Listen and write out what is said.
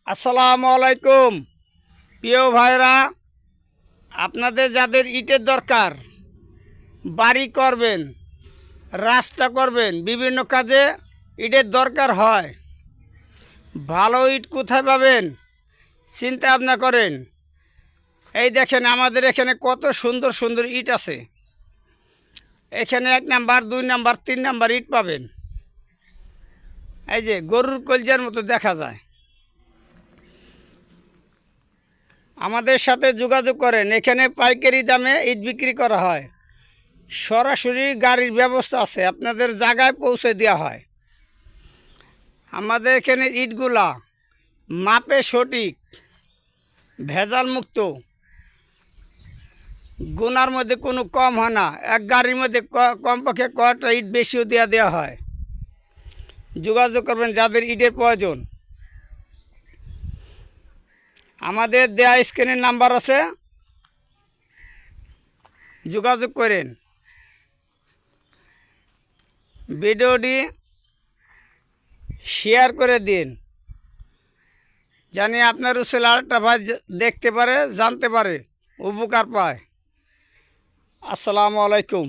আসসালামু আলাইকুম প্রিয় ভাইরা, আপনাদের যাদের ইটের দরকার, বাড়ি করবেন, রাস্তা করবেন, বিভিন্ন কাজে ইটের দরকার হয়। ভালো ইট কোথায় পাবেন চিন্তা ভাবনা করেন। এই দেখেন আমাদের এখানে কত সুন্দর সুন্দর ইট আছে। এখানে 1 নাম্বার 2 নাম্বার 3 নাম্বার ইট পাবেন। এই যে গরুর কলজার মতো দেখা যায়। আমাদের সাথে যোগাযোগ করেন। এখানে পাইকারি দামে ইট বিক্রি করা হয়। সরাসরি গাড়ির ব্যবস্থা আছে, আপনাদের জায়গায় পৌঁছে দেওয়া হয়। আমাদের এখানে ইটগুলা মাপে সঠিক, ভেজাল মুক্ত, গুনার মধ্যে কোনো কম হয় না। এক গাড়ির মধ্যে কমপক্ষে কয়টা ইট বেশিও দেওয়া হয়। যোগাযোগ করবেন যাদের ইটের প্রয়োজন। আমাদের দেয়া স্ক্রিনের নাম্বার আছে, যোগাযোগ করেন। ভিডিওটি শেয়ার করে দিন, জানি আপনার ছেলে আরেকটা ভাই দেখতে পারে, জানতে পারে, উপকার পায়। আসসালামু আলাইকুম।